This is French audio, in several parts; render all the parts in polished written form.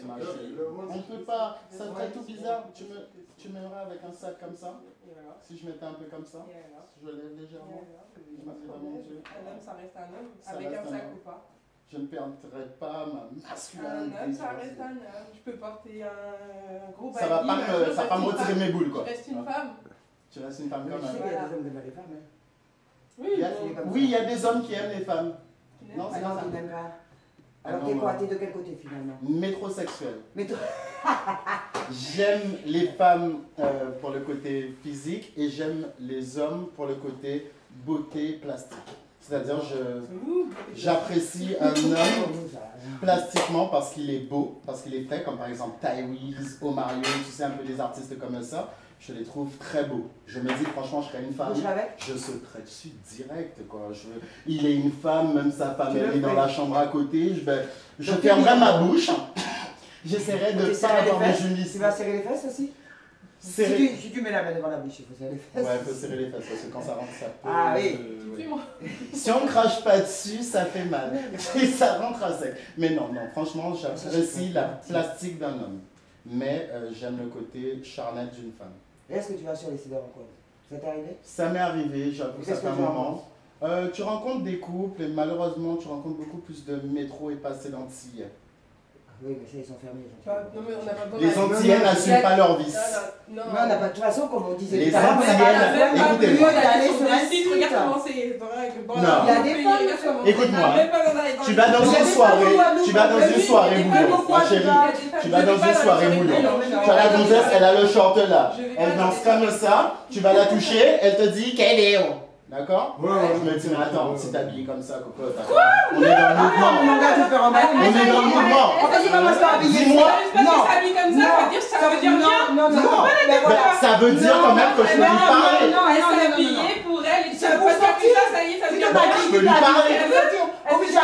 ma chérie. On ne peut pas, ça serait tout bizarre. Tu m'aimerais avec un sac comme ça? Si je mettais un peu comme ça? Si je lève légèrement? Un homme, ça reste un homme. Avec un sac ou pas? Je ne perdrai pas ma masculinité. Un homme, ça reste un homme. Je peux porter un gros ça va pas me retirer mes boules, quoi. Je reste une femme. Tu restes une femme quand même. Il y a des hommes qui aiment les femmes. Oui, il y a des hommes qui aiment les femmes. Non, c'est non, qui n'aiment pas. Alors t'es quoi? T'es de quel côté finalement? Métrosexuel. J'aime les femmes pour le côté physique et j'aime les hommes pour le côté beauté plastique. C'est-à-dire j'apprécie un homme plastiquement parce qu'il est beau, parce qu'il est frais, comme par exemple Tyrese, Omario, tu sais, un peu des artistes comme ça. Je les trouve très beaux. Je me dis, franchement, je serais une femme. Je sauterais dessus direct, quoi. Il est une femme, même sa femme, elle est dans la chambre à côté. Je fermerais ma bouche. J'essaierais de ne pas avoir mes génisses. Tu vas serrer les fesses aussi? Si tu mets la main devant la bouche, il faut serrer les fesses. Ouais, il faut serrer les fesses parce que quand ça rentre, ça peut. Ah oui. Si on ne crache pas dessus, ça fait mal. Et ça rentre à sec. Mais non, franchement, j'apprécie la plastique d'un homme. Mais j'aime le côté charnel d'une femme. Est-ce que tu vas sur les sites de rencontre? Ça t'est arrivé? Ça m'est arrivé, j'avoue, ça fait un moment. Tu rencontres des couples et malheureusement, tu rencontres beaucoup plus de métro et pas assez d'antillais. Oui, mais ça, ils sont fermés. Non, mais on n'a pas les Antillais n'assument pas leur vice. Non, on n'a pas de toute façon, comme on disait. Les Antillais, écoutez-moi. Regarde comment c'est. Il y a des femmes. Écoute-moi. Tu vas dans une soirée boulot, ma chérie. Tu vas dans une soirée boulot. Tu as la gonzesse, elle a le short là. Elle danse comme ça. Tu vas la toucher, elle te dit qu'elle est haut. D'accord? Je me dis, mais attends, si t'es habillé comme ça, cocotte. On est dans le mouvement. On est dans le mouvement. Dis-moi. Non. Ça veut dire bien. Non. Ça veut dire quand même que je peux lui parler. Non, elle s'est habillée pour elle. Et tu vas pas sortir ça y est, ça veut dire je peux lui parler.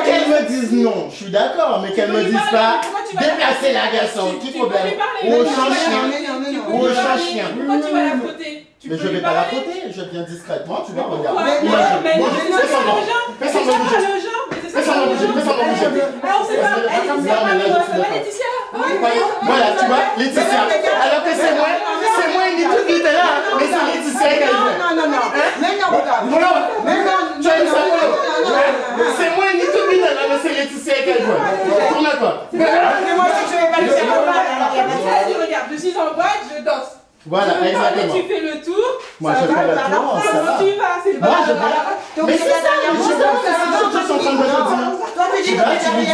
Qu'elle me dise non, je suis d'accord, mais qu'elle me dise pas déplacer la garçon, qui problème? Ou au chien. Ou au chien. Pourquoi tu vas la frotter? Mais je vais pas la frotter, je viens discrètement, tu vas regarder. Mais non, fais semblant de bouger. Fais semblant de bouger. Alors c'est pas Laetitia. Voilà, tu vois, Laetitia. Alors que c'est moi une toute là, mais c'est Laetitia qui a joué. Non. Mais non, tu as une c'est moi une toute là, mais c'est Laetitia qui a joué. Tourne à toi. Mais moi je vais pas le faire. Regarde, je suis en boîte, je danse. Voilà, exactement. Tu fais le tour. Moi, je fais le tour. Tu vas, c'est moi, je vais. Mais c'est ça, je suis en train de te dire. Toi, tu dis que tu lui dis,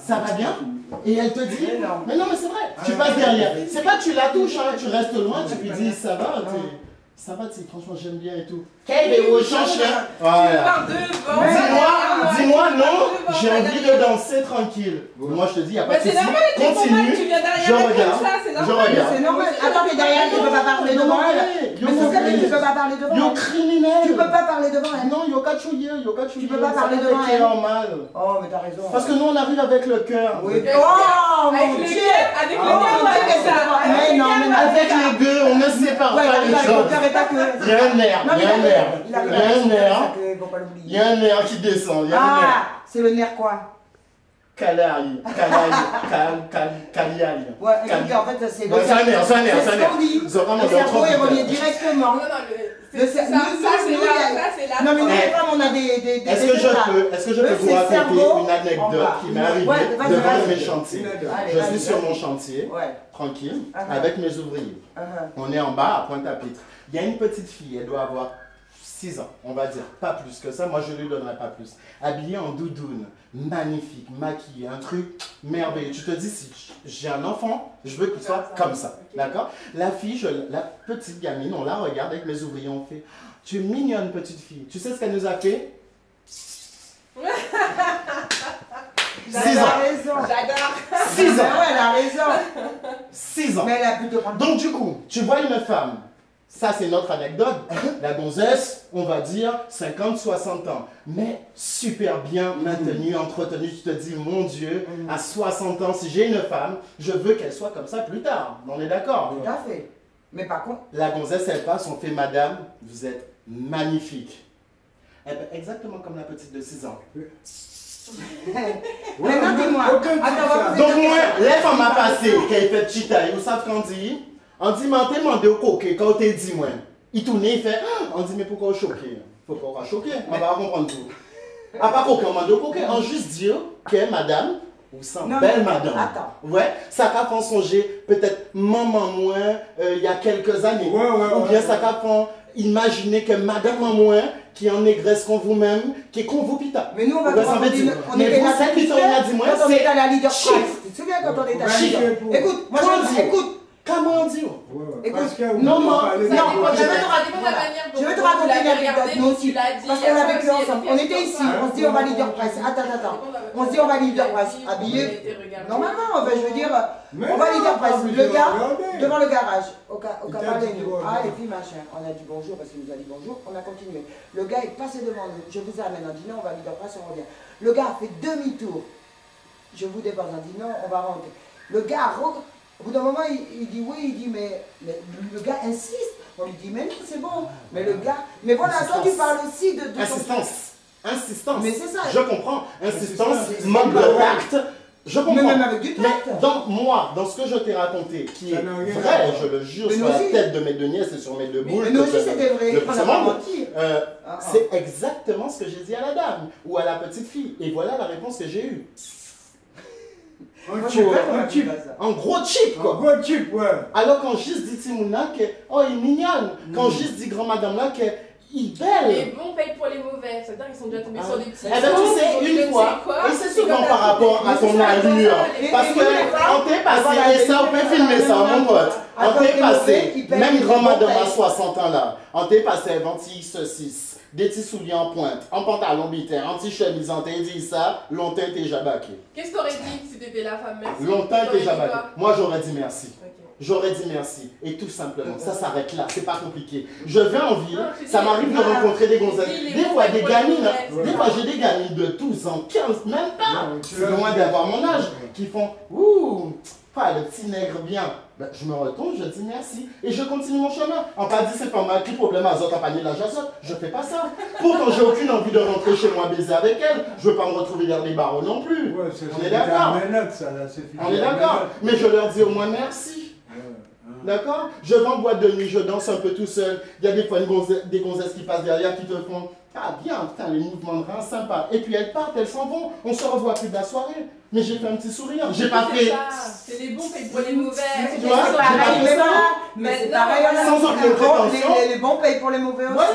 ça va bien? Et elle te dit, mais non, mais c'est vrai. Tu passes derrière. C'est pas que tu la touches, hein, tu restes loin, tu lui dis, ça va, ça va, franchement, j'aime bien et tout. Quel est au chien? Voilà. Dis-moi, non, j'ai envie de danser tranquille. Moi, je te dis, il n'y a pas de souci. Continue. Je regarde. C'est normal. Attends, mais derrière, tu ne peux pas parler devant elle. Mais c'est vrai, tu ne peux pas parler devant elle. Yo criminel. Tu ne peux pas parler devant elle. Non, yo kachouye. Tu peux pas parler devant elle. Normal. Oh, mais t'as raison. Parce que nous, on arrive avec le cœur. Oui. Oh, mon Dieu. Avec le cœur. Mais non, mais avec les deux, on ne sépare pas les choses. Il y a un nerf. Il y a un nerf qui descend. Ah, c'est le nerf quoi? Caliali. Ouais, en fait, c'est le nerf. C'est un nerf. Le cerveau, il revient directement. Non, mais nous, les femmes, on a des. Est-ce que je peux vous raconter une anecdote qui m'est arrivée devant mes chantiers? Je suis sur mon chantier, tranquille, avec mes ouvriers. On est en bas à Pointe-à-Pitre. Il y a une petite fille, elle doit avoir 6 ans, on va dire, pas plus que ça, moi je lui donnerai pas plus. Habillée en doudoune, magnifique, maquillée, un truc merveilleux. Tu te dis, si j'ai un enfant, je veux qu'il soit comme ça, d'accord? La fille, la petite gamine, on la regarde avec mes ouvriers, on fait, tu es mignonne petite fille. Tu sais ce qu'elle nous a fait? 6 ans. J'adore. 6 ans. Elle a raison. 6 ans. Mais elle a plutôt prendre. Donc du coup, tu vois une femme. Ça, c'est notre anecdote. La gonzesse, on va dire 50-60 ans. Mais super bien maintenue, entretenue. Tu te dis, mon Dieu, à 60 ans, si j'ai une femme, je veux qu'elle soit comme ça plus tard. On est d'accord? Tout à fait. Mais par contre... La gonzesse, elle passe, on fait, madame, vous êtes magnifique. Eh ben, exactement comme la petite de 6 ans. Maintenant, dis-moi. Donc, moi, les femmes à passer, qui ont fait chita, vous savez qu'on dit? On dit, mais demandé au coquet, quand on te dit, moi, il tourne, il fait, on dit, mais pourquoi choqué? Faut pas choquer, on va comprendre tout. À part coquet, on demande au coquet, on juste dire que madame, ou sans belle madame. Attends. Ouais, ça qu'a fait songer, peut-être maman moins, il y a quelques années. Ou bien ça qu'a fait imaginer que madame moins, qui en négresse qu'on vous-même, qui est qu'on vous pita. Mais nous, on va mais vous, celle qui t'en a dit, moi, quand on c'est est à la leader price. Tu te souviens quand on est à la leader? Écoute, moi je écoute. Comment on dit? Écoute, non, je vais te raconter une anecdote, nous aussi. Parce qu'on a vécu ensemble. On était ici, on se dit on va leader price. Attends. On se dit on va leader price. Habillé. Normalement, je veux dire, on va leader price. Le gars, devant le garage, au Capaléno. Ah, et puis machin. On a dit bonjour parce qu'il nous a dit bonjour. On a continué. Le gars est passé devant nous. Je vous amène un dîner, on va leader price, on revient. Le gars a fait demi-tour. Je vous dépose un dîner, on va rentrer. Le gars au bout d'un moment, il dit oui, il dit mais le gars insiste. On lui dit mais non, c'est bon. Mais le gars, mais voilà, toi tu parles aussi de Insistance. Mais c'est ça. Je comprends. Insistance, manque de tact. Je comprends. Mais même avec du tact. Mais donc moi, dans ce que je t'ai raconté, qui est vrai, je le jure, sur la tête de mes deux nièces et sur mes deux boules. Mais nous aussi c'était vrai. On n'a pas menti. C'est exactement ce que j'ai dit à la dame ou à la petite fille. Et voilà la réponse que j'ai eue. Un gros chip quoi. Un gros chip, ouais. Alors quand juste dit Timouna que oh il est mignonne, quand juste dit grand madame là que il est belle. Les bons payent pour les mauvais, c'est-à-dire qu'ils sont déjà tombés sur des petits. Eh ben tu sais une fois, et c'est souvent par rapport à ton allure, parce que on t'est passé et ça on peut filmer ça mon pote. On t'est passé, même grand madame à 60 ans là, on t'est passé 26 des petits souliers en pointe, en pantalon bitin, en t-chemise, on t'a dit ça, longtemps t'es jabaqué. Qu'est-ce que t'aurais dit si t'étais la femme? Merci. Longtemps t'es jabaqué. Moi j'aurais dit merci. J'aurais dit merci. Et tout simplement, ça s'arrête là, c'est pas compliqué. Je vais en ville, ça m'arrive de rencontrer des gonzesses. Des fois des gamines, des fois j'ai des gamines de 12 ans, 15, même pas, c'est loin d'avoir mon âge, qui font ouh, pas le petit nègre bien. Ben, je me retourne, je dis merci et je continue mon chemin. En pas dit c'est pas mal, qui problème à Zot, à panier la jasotte, je fais pas ça. Pourtant j'ai aucune envie de rentrer chez moi baiser avec elle, je veux pas me retrouver dans les barreaux non plus. Ouais, on est d'accord. On est d'accord, mais je leur dis au moins merci. D'accord? Je vais en boîte de nuit, je danse un peu tout seul. Il y a des fois des gonzesses qui passent derrière qui te font ah bien, putain, les mouvements de rein sympas. Et puis elles partent, elles s'en vont. On se revoit plus de la soirée. Mais j'ai fait un petit sourire. J'ai pas fait. C'est les bons payent pour les mauvais. Tu vois, j'ai pas fait ça. Mais c'est pareil, sans aucune prétention. Les bons payent pour les mauvais aussi. Voilà.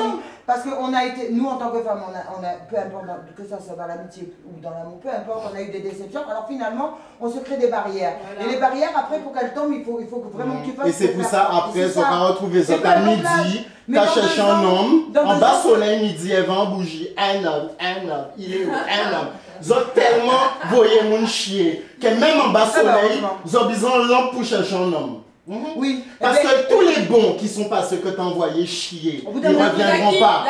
Parce qu'on a été, nous en tant que femmes, on a, peu importe que ça soit dans l'amitié ou dans l'amour, peu importe, on a eu des déceptions. Alors finalement, on se crée des barrières. Voilà. Et les barrières, après, pour qu'elles tombent, il faut que vraiment que tu fasses. Et c'est pour ça, après, on va retrouver ça à midi. T'as cherché un homme, en bas soleil midi, elle va en bougie. Un homme, il est où? Un homme. Zot tellement voyez mon chier, que même en bas soleil, zot besoin de lampe pour chercher un homme. Oui. Parce que tous les bons qui sont pas ceux que t'as envoyés chier, ils ne reviendront pas.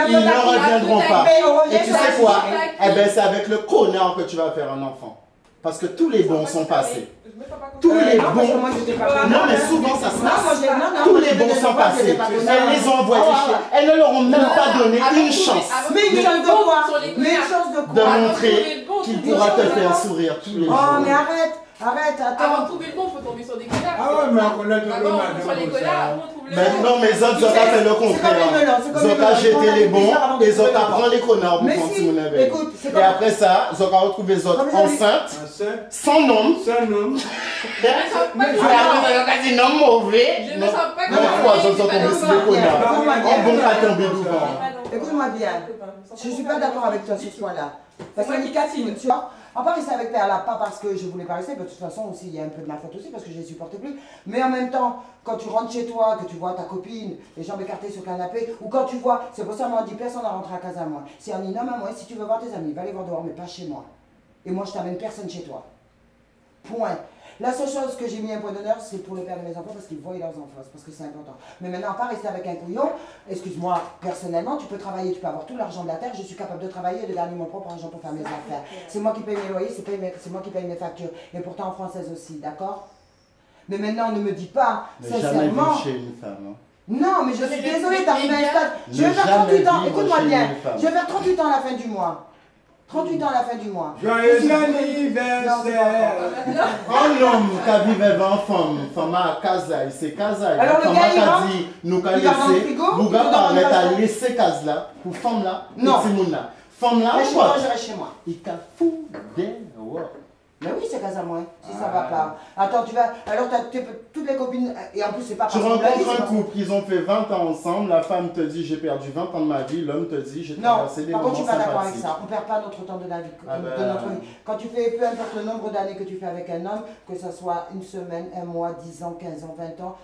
Ils ne reviendront pas. Et tu sais quoi? Eh bien, c'est avec le connard que tu vas faire un enfant. Parce que tous les bons sont passés. Tous les bons. Non, mais souvent ça se passe. Tous les bons sont passés. Elles les ont envoyés chier. Elles ne leur ont même pas donné une chance. Mais une chance de quoi? Mais une chance de quoi? De montrer qu'il pourra te faire sourire tous les jours. Oh, mais arrête, attends. Avant de trouver le bon, il faut tomber sur des connards. Ah ouais, mais on connaît tout le monde. Sur les connards, on trouve le bon. Mais non, mais Zot a fait le contraire. Zot a jeté les bons et Zot a pris les connards pour continuer avec. Et après ça, Zot a retrouvé Zot enceinte, sans nom. Sans nom. Mais je vais dire non mauvais. Je me sens pas comme ça. Zot a tombé sur les connards. En bon qu'à tomber devant. Écoute-moi bien, je ne suis pas d'accord avec toi sur ce point-là. Parce que les Catherine, tu vois, on pas rester avec Perla, pas parce que je voulais pas rester, mais de toute façon aussi il y a un peu de ma faute aussi parce que je ne les supportais plus. Mais en même temps, quand tu rentres chez toi, que tu vois ta copine, les jambes écartées sur le canapé, ou quand tu vois, c'est pour ça qu'on dit personne à rentrer à casa à moi. C'est un homme à moi, si tu veux voir tes amis, va les voir dehors, mais pas chez moi. Et moi je t'amène personne chez toi. Point. La seule chose que j'ai mis un point d'honneur, c'est pour le père de mes enfants parce qu'ils voient leurs enfants, parce que c'est important. Mais maintenant, pas rester avec un couillon, excuse-moi, personnellement, tu peux travailler, tu peux avoir tout l'argent de la terre, je suis capable de travailler et de gagner mon propre argent pour faire mes affaires. C'est moi qui paye mes loyers, c'est moi qui paye mes factures, et pourtant en française aussi, d'accord? Mais maintenant, ne me dis pas, sincèrement... Jamais vu chez une femme, hein. Non, mais je suis désolée, t'arrives à un stade. Je vais faire 38 ans, écoute-moi bien, je vais faire 38 ans à la fin du mois. 38 ans à la fin du mois. Joyeux anniversaire. Un homme qui vit en femme à Kazaï, c'est Kazaï. Alors le gars, il rentre, dit, nous qu'à il va dans le laisser, frigo, nous il va dans qu'à le mettre à machin. laisser Kaz là, pour femme là, Non. et Timoun là. Femme là, Reste chez quoi? moi, je reste chez moi. Il t'a fou des work. Mais oui, c'est à moi, si ça va pas. Attends, tu vas. Alors, toutes les copines. Et en plus, c'est pas Tu parce que rencontres un couple, ils ont fait 20 ans ensemble, la femme te dit j'ai perdu 20 ans de ma vie, l'homme te dit j'ai Non, traversé des par contre, je moments suis pas d'accord avec sympathiques. ça. On perd pas notre temps de la vie, Ah de ben. notre vie. Quand tu fais, peu importe le nombre d'années que tu fais avec un homme, que ce soit une semaine, un mois, 10 ans, 15 ans, 20 ans,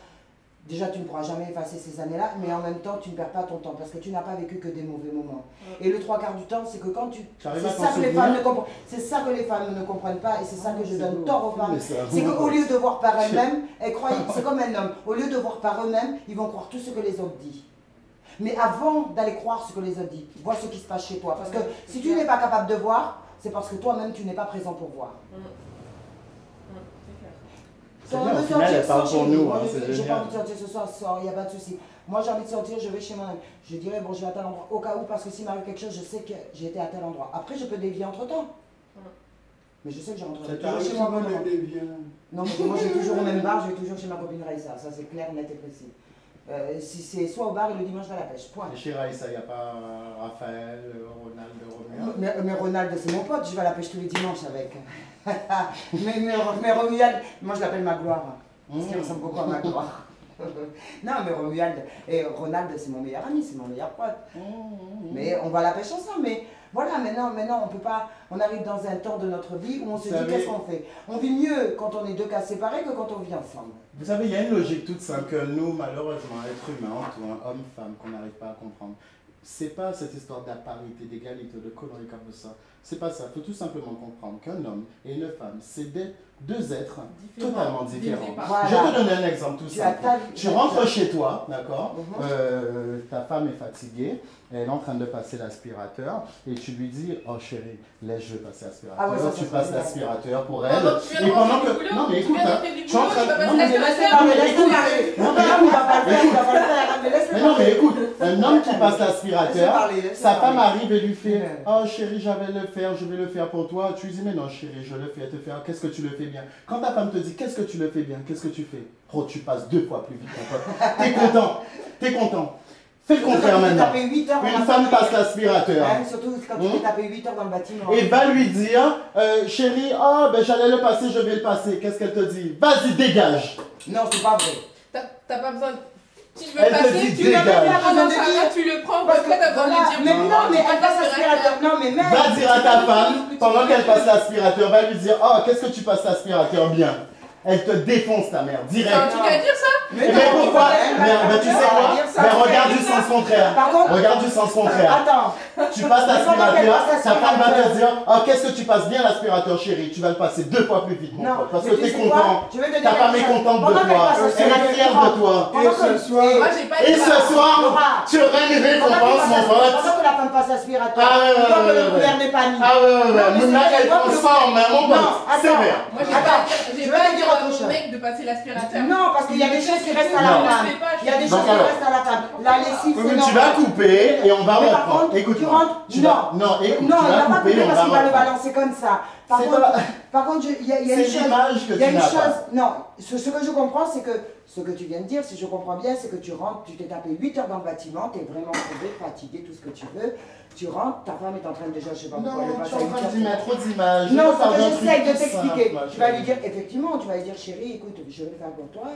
déjà tu ne pourras jamais effacer ces années-là, mais en même temps tu ne perds pas ton temps parce que tu n'as pas vécu que des mauvais moments. Et le trois quarts du temps, c'est que quand tu. Tu arrives à C'est t'en ça que les souvenir? femmes ne comprennent. C'est ça que les femmes ne comprennent pas et c'est ça que je donne tort aux femmes. Mais c'est un C'est bon qu'au pote. lieu de voir par elles-mêmes, elles croient, c'est comme un homme, au lieu de voir par eux-mêmes, ils vont croire tout ce que les autres disent. Mais avant d'aller croire ce que les autres disent, vois ce qui se passe chez toi. Parce que si tu n'es pas capable de voir, c'est parce que toi-même tu n'es pas présent pour voir. C'est Si on bien, veut au final, sortir, elle parle sors pour chez nous, Moi, hein, c'est j'ai pas génial. envie de sortir ce soir, sors, il n'y a pas de souci. Moi j'ai envie de sortir, je vais chez moi. Je dirais, bon, je vais à tel endroit, au cas où, parce que s'il m'arrive quelque chose, je sais que j'ai été à tel endroit. Après, je peux dévier entre temps. Mais je sais que je rentrerai toujours chez moi. Bonnement. Non, mais moi je vais toujours au même bar, je vais toujours chez ma copine Raïssa. Ça c'est clair, net et précis. Si c'est soit au bar et le dimanche à la pêche, point. Et chez Raïssa, il n'y a pas Raphaël, Ronald, Roméo. Mais Ronald, c'est mon pote, je vais à la pêche tous les dimanches avec. mais Romuald, moi je l'appelle ma gloire. Parce qu'il ressemble beaucoup à ma gloire. Non, mais Romuald et Ronald, c'est mon meilleur ami, c'est mon meilleur pote. Mais on va à la pêche ensemble. Mais voilà, maintenant on peut pas. On arrive dans un temps de notre vie où on se dit qu'est-ce qu'on fait. On vit mieux quand on est deux cas séparés que quand on vit ensemble. Vous savez, il y a une logique toute simple que nous, malheureusement, êtres humains, ou un homme-femme, qu'on n'arrive pas à comprendre. C'est pas cette histoire d'apparité, d'égalité, de conneries comme ça. C'est pas ça. Il faut tout simplement comprendre qu'un homme et une femme, c'est deux êtres totalement différents. Voilà. Je vais te donner un exemple tout Tu as simple. ta- Tu rentres chez toi, d'accord? Mhm. Ta femme est fatiguée, elle est en train de passer l'aspirateur, et tu lui dis, oh chérie, laisse, je vais passer l'aspirateur. Ah ouais, ça, tu ça, passes ça, l'aspirateur pour elle. Pendant que tu viens Et de pendant rentrer que. du boulot, Non mais tu écoute, viens de hein, rentrer du je suis en boulot, train tu vas de. passer Non, mais l'aspirateur. Non, mais mais laisse-le écoute, parler. non, mais Non, écoute, il va pas le faire, il va pas le faire. Mais laisse-le mais non, mais parler. écoute, un homme qui passe Laisse-le l'aspirateur, parler, laisse-le sa femme parler. arrive et lui fait Ouais. oh chérie, j'avais le faire, je vais le faire pour toi. Tu lui dis mais non chérie, je le fais, elle te fait qu'est-ce que tu le fais bien. Quand ta femme te dit qu'est-ce que tu le fais bien, qu'est-ce que tu fais? Oh, tu passes 2 fois plus vite, mon pote. T'es content, t'es content. Fais le contraire maintenant. Tapé 8 heures Une femme passe l'aspirateur. Hein, surtout quand tu t'es tapé 8 heures dans le bâtiment. Et va lui dire, chérie, oh, ben j'allais le passer, je vais le passer. Qu'est-ce qu'elle te dit? Vas-y, dégage. Non, c'est pas vrai. T'as pas besoin. Si tu veux Elle te passer, dit tu le dégage. prends dans sa main, tu le prends, Parce après que, t'as besoin voilà, de dire. mais non, mais elle passe l'aspirateur. Non, mais même. Va dire à ta femme, pendant qu'elle passe l'aspirateur, va lui dire, oh, qu'est-ce que tu passes l'aspirateur bien? Elle te défonce ta mère, C'est un direct. truc à dire ça? Mais pourquoi? Mais tu sais quoi? Mais regarde du sens contraire. Par contre, Regarde du sens contraire. attends. Tu passes l'aspirateur, passe ta femme va te l'aspirateur. dire, oh, qu'est-ce que tu passes bien l'aspirateur, chérie? Tu vas le passer 2 fois plus vite, mon Non, pote. Parce mais que tu t'es sais quoi? content. Je vais te dire Ta femme quelque est chose. contente de Pendant qu'elle toi. passe Elle est l'aspirateur, fière de toi. Pendant Et ce que- soir- Moi j'ai pas Et dit ce ça. soir, Laura, tu auras une récompense, mon pote. Pendant que la femme passe l'aspirateur, Ah ouais, tu vois que ouais, le ouais. couvert n'est pas mis. Ah ouais, ouais, Non, mais Mouna, c'est- elle prend ça en main, mon Non, pote. attends. Sévère. Moi j'ai Attends, pas je dit vais te dire à autre mon chose. mec de passer l'aspirateur. Non, parce qu'il y a des choses qui restent à la Non. femme. Il y a des choses Donc qui alors. restent à la femme. La lessive, Oui, c'est mais tu vas normal. couper et on va Mais par reprendre. contre, Écoute, tu rentres. Non, écoute, Non, tu il vas va pas couper et couper on parce va qu'il va le reprendre. balancer comme ça. Par C'est contre, pas- il y a une C'est chose. l'image que Il y a tu une n'as chose. pas. Non, ce que je comprends, c'est que ce que tu viens de dire, si je comprends bien, c'est que tu rentres, tu t'es tapé 8 heures dans le bâtiment, tu es vraiment crevé, fatigué, tout ce que tu veux. Tu rentres, ta femme est en train de déjà, je sais pas pourquoi, elle Non, passe tu es à en 8 train heures. d'y mettre trop d'images. Non, Je c'est veux que faire un j'essaye truc de plus t'expliquer. simple, Tu vas chérie. lui dire, effectivement, tu vas lui dire, chérie, écoute, je vais le faire pour toi.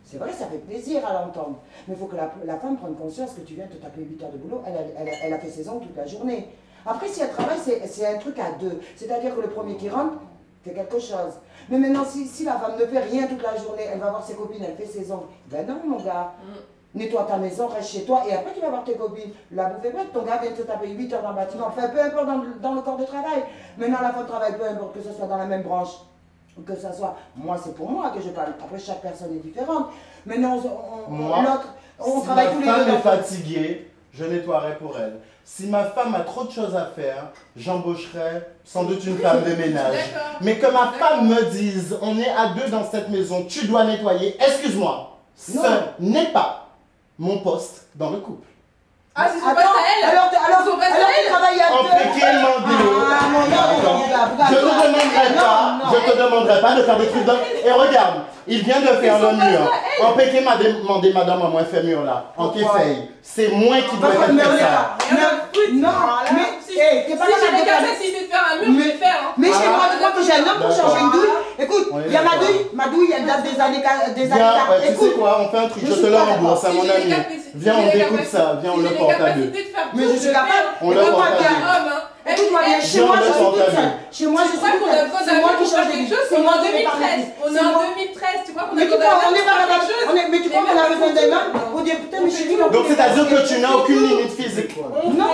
C'est vrai, ça fait plaisir à l'entendre. Mais il faut que la femme prenne conscience que tu viens de te taper 8 heures de boulot. Elle a fait ses ongles toute la journée. Après, si elle travaille, c'est un truc à deux. C'est-à-dire que le premier qui rentre fait quelque chose. Mais maintenant, si la femme ne fait rien toute la journée, elle va voir ses copines, elle fait ses ongles. Ben non, mon gars. Nettoie ta maison, reste chez toi et après tu vas voir tes copines. La bouffe est prête, ton gars vient de se taper 8 heures dans le bâtiment. Enfin, peu importe dans le corps de travail. Maintenant, la femme travaille, peu importe que ce soit dans la même branche. Que ça soit, moi c'est pour moi que je parle, après chaque personne est différente. Maintenant, Moi, l'autre, on si travaille tous les ma deux. femme est dans- fatiguée, je nettoierai pour elle. Si ma femme a trop de choses à faire, j'embaucherai sans doute une femme de ménage. D'accord. Mais que ma femme me dise, on est à 2 dans cette maison, tu dois nettoyer, excuse-moi, ce Non. n'est pas mon poste dans le couple. Ah, c'est son poste à elle. Alors, son poste à tu elle. travailles à En deux. péqué, Mandéo. Ah, non, Je te demanderai pas de faire des trucs d'homme. Et regarde, il vient de faire le mur. En péqué m'a demandé madame, moi, fait mur là. En Kéfei. C'est moi qui dois faire ça. Non, mais t'es pas Si j'ai là la capacité de faire un mur, je vais le faire. Mais chez moi, tu crois que j'ai un homme pour changer une douille? Écoute, il y a ma douille, elle date des années 40. Viens, tu sais quoi, on fait un truc, je te le rembourse, à mon ami. Viens, on découpe ça, viens, on le porte à deux. Mais je suis capable. On le porte à deux. Écoute-moi bien, chez moi, je suis toute seule. Chez moi, je suis toute seule. C'est moi qui change les choses. On est en 2013. On est en 2013. Tu crois qu'on a besoin d'un homme? Mais tu crois qu'on a besoin d'un homme pour dire putain, mais chérie, donc c'est-à-dire que tu n'as aucune limite physique. Non,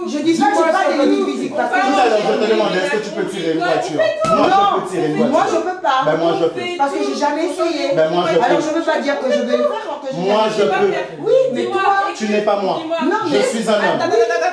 je dis pas que j'ai pas des limites physiques. Tout à l'heure, je te demandais est-ce que tu peux tirer une voiture. Moi, je peux tirer une voiture. Moi, je peux pas. Ben moi, je peux. Parce que j'ai jamais essayé. Ben moi, je peux. Alors, je veux pas dire que je vais le faire. Moi, je peux. Oui, mais toi, tu n'es pas moi. Non, Je suis un homme.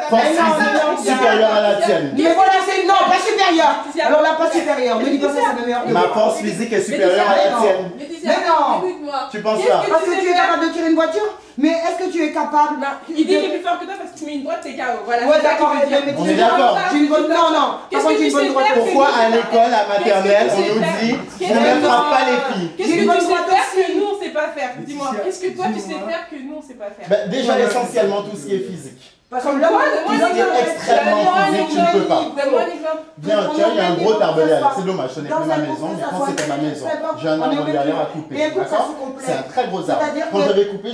Force physique supérieure à la tienne. Mais voilà, c'est non, pas supérieur. Alors là, pas supérieur. Ne dis pas ça, ça me met hors de Ma force physique est supérieure à la tienne. Mais non. Tu penses ça? Parce que tu es capable de tirer une voiture. Mais est-ce que tu es capable? Il dit qu'il est plus fort que toi parce que tu mets une droite, t'es KO. Voilà. Ouais, d'accord. On est d'accord. J'ai une bonne. Non, non. Qu'est-ce que tu sais faire? Pourquoi à l'école, à maternelle, on nous dit ne frappe pas les filles? Qu'est-ce que tu sais faire que nous on sait pas faire? Dis-moi, qu'est-ce que toi tu sais faire que nous on sait pas faire? Déjà, essentiellement, tout ce qui est physique. Parce que Comme là, quoi, Tout ce qui est extrêmement physique, tu ne peux pas. Donne-moi l'exemple. Viens, tiens, il y a un gros tarbelé. C'est dommage, ce n'est plus ma maison, mais quand c'était ma maison, j'ai un arbre derrière à couper. D'accord? C'est un très gros arbre. Quand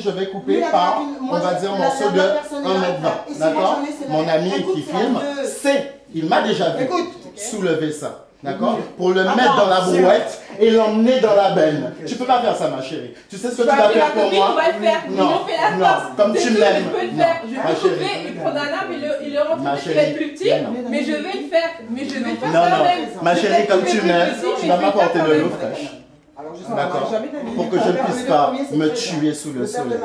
je vais couper par, on va dire, un morceau de 1,20 m. D'accord? Mon ami qui filme sait, il m'a déjà vu soulever ça. D'accord? Pour le mettre dans la brouette et l'emmener dans la benne. Tu peux pas faire ça, ma chérie. Tu sais ce que tu vas faire pour moi? On va le faire. Non, non, comme tu m'aimes. Je peux le faire. Je peux couper et prendre un arbre et le rentrer qui va être plus petit. Mais je vais le faire. Mais je vais le faire moi-même. Ma chérie, comme tu m'aimes, tu vas m'apporter de l'eau fraîche. D'accord. Pour que je ne puisse pas me tuer sous le soleil.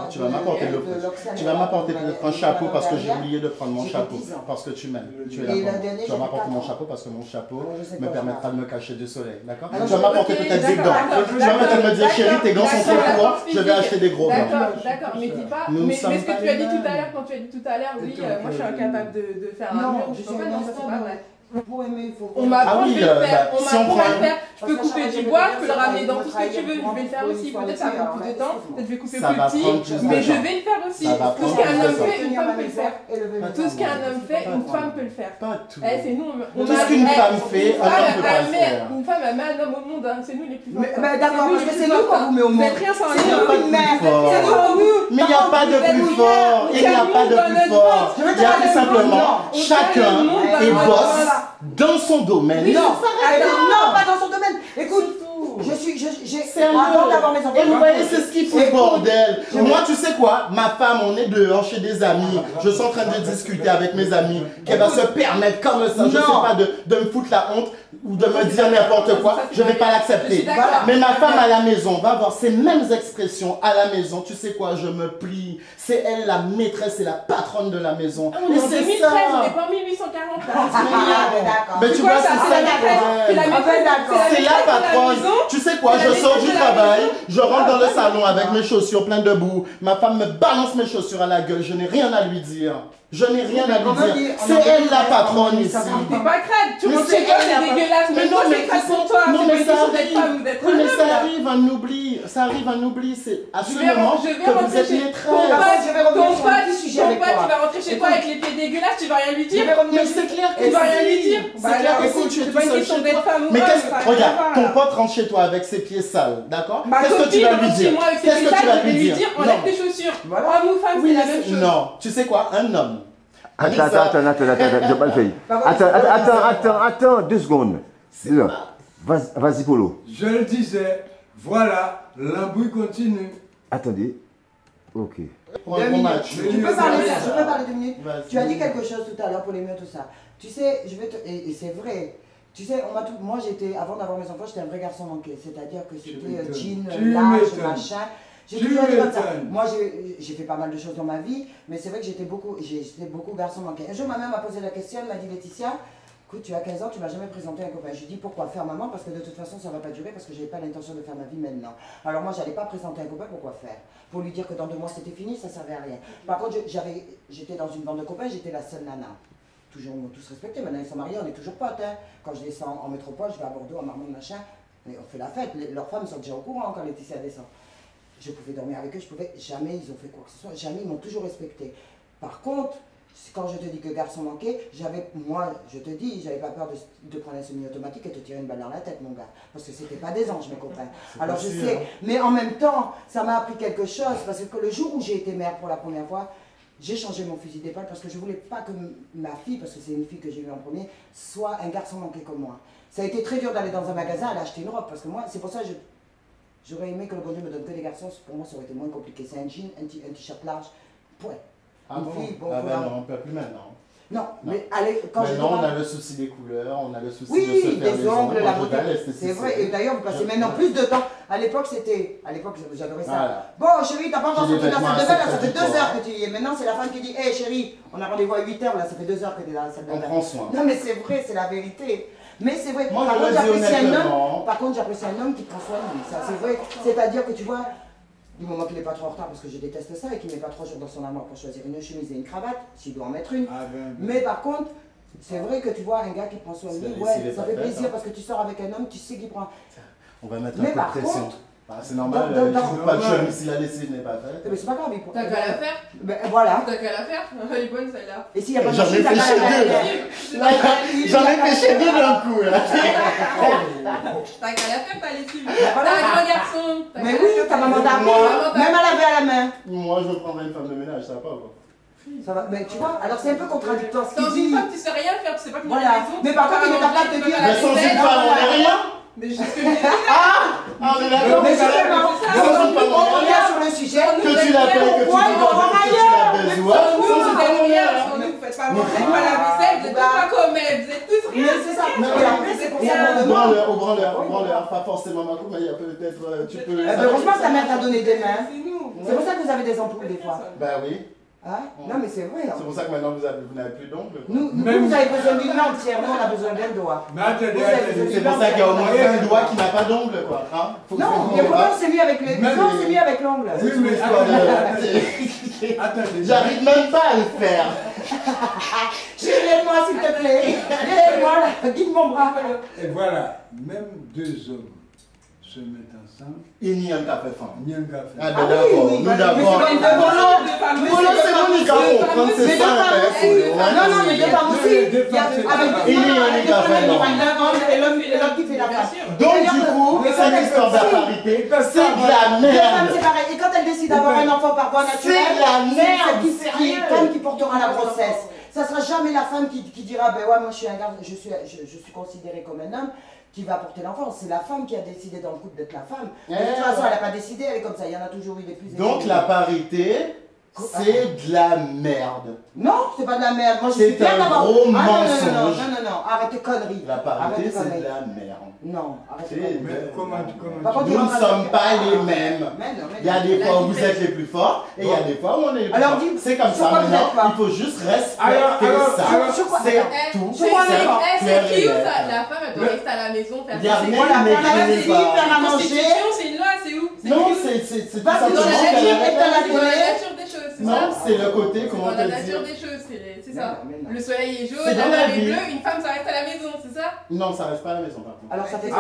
Tu vas m'apporter de l'eau fraîche. Tu vas m'apporter peut-être un chapeau parce que j'ai oublié de prendre mon chapeau. Parce que tu m'aimes. Tu es là pour moi. Tu vas m'apporter mon chapeau parce que mon chapeau me permettra de me cacher du soleil. D'accord? Tu vas m'apporter peut-être des gants. Tu vas peut-être me dire, chérie, tes gants sont trop courts. Je vais acheter des gros gants. D'accord, mais dis pas. Mais ce que tu as dit tout à l'heure, quand tu as dit tout à l'heure, oui, moi je suis incapable de faire un mur. Je sais pas, non, ça c'est pas vrai. Pour aimer, il faut. On m'apprend, je vais le faire. On si on m'apprend prend à le faire. Je peux couper du bois, je peux le ramener dans tout ce que tu veux. Je vais le faire aussi. Peut-être ça va prendre plus de temps. Peut-être je vais couper plus petit. Mais je vais le faire aussi. Tout ce qu'un homme fait, une femme peut le faire. Tout ce qu'un homme fait, une femme peut le faire. Pas tout. C'est nous. Tout ce qu'une femme fait, un homme peut pas le faire. Une femme, elle met un homme au monde. C'est nous les plus forts. Mais d'accord, parce que c'est nous qu'on vous met au monde. C'est nous une mère. C'est nous. Mais il n'y a pas de plus fort. Il n'y a pas de plus fort. Il y a tout simplement chacun est boss dans son domaine. Non, non, pas dans son domaine. Écoute, avant d'avoir mes enfants. Et vous voyez, c'est ce qu'il faut, bordel. Moi, tu sais quoi? Ma femme, on est dehors chez des amis. Je suis en train de discuter avec mes amis qu'elle va se permettre comme ça, je sais pas, de me foutre la honte ou de me dire n'importe quoi. Je ne vais pas l'accepter. Mais ma femme à la maison va avoir ces mêmes expressions à la maison. Tu sais quoi? Je me plie. C'est elle la maîtresse et la patronne de la maison. On est en 2013, on n'est pas en 1840. Mais tu vois, c'est ça. C'est la patronne. Tu sais quoi, je sors du travail, je rentre dans le salon avec mes chaussures pleines de boue. Ma femme me balance mes chaussures à la gueule, je n'ai rien à lui dire. Je n'ai rien à lui dire. C'est elle la patronne ici. T'es pas crade, tu rentres chez toi, c'est dégueulasse. Mais non, c'est crade pour toi. Non, mais ça arrive. arrive un oubli. Ça arrive un oubli. C'est à ce moment que vous êtes maîtresse. Ton pote, tu vas rentrer chez toi avec les pieds dégueulasses, tu vas rien lui dire. Mais c'est clair que tu vas rien lui dire. C'est clair que si tu es tout seul chez toi. Mais regarde, ton pote rentre chez toi avec ses pieds sales, d'accord? Qu'est-ce que tu vas lui dire? Qu'est-ce que tu vas lui dire? Enlève tes chaussures. Homme ou femme, c'est la même chose. Non, tu sais quoi? Un homme. Attends, je vais pas le faire. Attends, 2 secondes. Vas-y, Polo. Je le disais, voilà, l'embrouille continue. Attendez. Ok. Pour un bon match. Tu peux parler, je peux parler 2 minutes. Tu as dit quelque chose tout à l'heure pour les murs, tout ça. Tu sais, et c'est vrai. Tu sais, moi j'étais, avant d'avoir mes enfants, j'étais un vrai garçon manqué. C'est-à-dire que c'était jean, large, machin. J'ai toujours été comme ça. Moi, j'ai fait pas mal de choses dans ma vie, mais c'est vrai que j'étais beaucoup garçon manqué. Un jour, ma mère m'a posé la question, elle m'a dit, Laetitia, écoute, tu as 15 ans, tu m'as jamais présenté un copain. Je lui dis pourquoi faire maman, parce que de toute façon ça va pas durer, parce que j'avais pas l'intention de faire ma vie maintenant. Alors moi j'allais pas présenter un copain, pourquoi faire? Pour lui dire que dans 2 mois c'était fini, ça servait à rien. Par contre j'étais dans une bande de copains, j'étais la seule nana. Toujours tous respectés, maintenant ils sont mariés, on est toujours potes. Hein. Quand je descends en métropole, je vais à Bordeaux, à Marmande, machin, et on fait la fête, leurs femmes sont déjà au courant quand Laetitia descend. Je pouvais dormir avec eux, je pouvais, jamais ils ont fait quoi que ce soit, jamais ils m'ont toujours respecté. Par contre, quand je te dis que garçon manqué, moi, je te dis, j'avais pas peur de prendre un semi-automatique et te tirer une balle dans la tête, mon gars. Parce que c'était pas des anges, mes copains. Alors je sais, mais en même temps, ça m'a appris quelque chose, parce que le jour où j'ai été mère pour la première fois, j'ai changé mon fusil d'épaule parce que je voulais pas que ma fille, parce que c'est une fille que j'ai eue en premier, soit un garçon manqué comme moi. Ça a été très dur d'aller dans un magasin, aller acheter une robe, parce que moi, c'est pour ça que j'aurais aimé que le bon Dieu me donne que des garçons, pour moi ça aurait été moins compliqué. C'est un jean, un t-shirt large, point. Ah bon? Fille, bon, ah ben non, on ne peut plus maintenant. Non, mais allez, quand maintenant, on a le souci des couleurs, on a le souci oui, de se faire des ongles, la beauté. C'est vrai, et d'ailleurs, vous passez maintenant plus de temps. À l'époque, j'adorais ça. Voilà. Bon, chérie, t'as pas encore sorti la salle de bain, là, ça fait 2 heures que tu y es. Maintenant, c'est la femme qui dit, hé chérie, on a rendez-vous à 8 heures, là, ça fait 2 heures que tu es dans la salle de bain. On prend soin. Non, mais c'est vrai, c'est la vérité. Mais c'est vrai, moi, par contre, j'apprécie un homme qui prend soin de lui. Ça, c'est vrai. C'est-à-dire que tu vois, du moment qu'il n'est pas trop en retard, parce que je déteste ça, et qu'il n'est pas 3 jours dans son armoire pour choisir une chemise et une cravate, s'il doit en mettre une. Mais par contre, c'est vrai que tu vois un gars qui prend soin de lui, ouais, ça fait plaisir parce que tu sors avec un homme, tu sais qu'il prend. On va mettre un peu de pression. C'est normal, il ne trouve pas de chemise si la lessive n'est pas faite. Mais c'est pas grave, t'as qu'à la faire. Ben voilà. T'as qu'à la faire, elle est bonne celle-là. Et s'il n'y a pas de chemise, t'as qu'à la faire. J'en ai fait chez 2 d'un coup là. T'as qu'à la faire, ta lessive. T'as un grand garçon. Mais oui, ta maman d'amour, même à laver à la main. Moi je prendrais une femme de ménage, ça va pas quoi. Ça va, mais tu vois, alors c'est un peu contradictoire ce qu'il dit. Dans une femme, tu sais rien faire, tu sais pas comment voilà. Mais par contre, il est capable de dire. Mais sans une femme, on n'est rien. Mais juste que je dis. Ah, on est d'accord. Mais justement, on revient sur le sujet. Que tu l'appelles, que tu l'as besoin. Vous faites pas manger, pas la vaisselle, vous êtes pas comme elle, vous êtes tous rien. C'est ça. Et après, c'est pour ça au branleur, pas forcément ma coupe, mais il y a peut-être, tu peux... Heureusement que ta mère t'a donné des mains. C'est nous. C'est pour ça que vous avez des ampoules des fois. Ben oui. Hein? Non mais c'est vrai. C'est pour ça que maintenant vous n'avez plus d'ongles. Vous avez besoin d'une main entière, nous on a besoin d'un doigt. Mais attendez, c'est pour ça qu'il y a au moins un doigt qui n'a pas d'ongle quoi. Hein? Non, mais pourquoi c'est mieux avec le c'est mieux avec l'ongle. C'est une histoire de... Attendez. J'arrive même pas à le faire. Chérie, aide-moi s'il te plaît. Aide-moi là, guide mon bras. Et voilà, même 2 hommes se mettent ensemble. Il n'y a un café femme. Il y a un café. Ah ben d'accord, nous d'abord. Polo c'est mon nicafon, quand c'est ça non, mais deux femmes aussi. Il y a un café et l'homme qui fait la femme. Donc du coup, cette histoire de la parité, c'est de la merde. C'est pareil, et quand elle décide d'avoir un enfant par voie naturelle, c'est la merde. C'est la femme qui portera la grossesse. Ça sera jamais la femme qui dira, ben ouais, moi je suis un gars, je suis considérée comme un homme qui va porter l'enfant. C'est la femme qui a décidé dans le couple d'être la femme. De toute façon, elle n'a pas décidé, elle est comme ça. Il y en a toujours eu des plus. Donc la parité, c'est de la merde. Non, c'est pas de la merde. Moi, je suis c'est un gros mensonge. Non, arrête tes conneries. La parité, c'est de la merde. Non, arrête tes conneries. Mais comment nous ne sommes pas les mêmes. Il y a des fois où vous êtes les plus forts et il y a des fois où on est les plus forts. C'est comme ça maintenant, il faut juste respecter ça. C'est tout. C'est qui la femme, elle doit rester à la maison, faire ça. Il y a même faire à manger. C'est une loi, c'est où? Non, c'est tout simplement dans la nature des choses, c'est ça? Non, c'est le côté, comment on peut dire? Dans la nature des choses, c'est ça. Le soleil est jaune, la mer est bleue, une femme ça reste à la maison, c'est ça? Non, ça reste pas à la maison par contre. Alors ça fait mais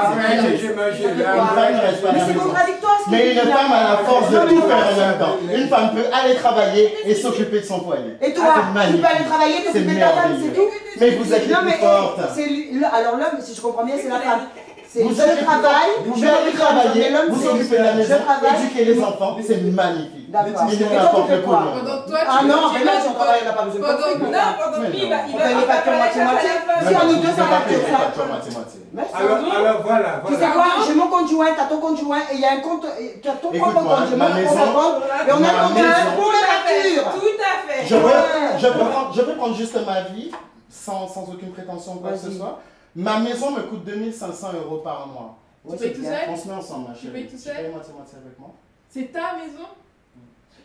c'est contradictoire. Mais une femme a la force de tout faire en même temps. Une femme peut aller travailler et s'occuper de son foyer. Et toi, tu peux aller travailler, t'occuper de ta femme, c'est tout. Mais vous êtes les plus fortes. Alors l'homme, si je comprends bien, c'est la femme. Vous travaillez, vous allez travailler, vous occupez de la maison, éduquer les enfants, c'est magnifique. D'accord. Ah non, mais là, si on travaille, on n'a pas besoin de pendant lui, il va les factures moitié-moitié. Si on nous deux, ça va faire ça. Alors voilà. Tu sais quoi, j'ai mon conjoint, t'as ton conjoint, et il y a un compte, tu as ton propre compte, j'ai mon propre compte, et on a un compte pour les factures. Tout à fait. Je peux prendre juste ma vie, sans aucune prétention ou quoi que ce soit. Ma maison me coûte 2500 € par mois. Tu payes tout seul? On se met ensemble, ma chérie. Tu payes tout seul? Tu payes moitié-moitié avec moi. C'est ta maison?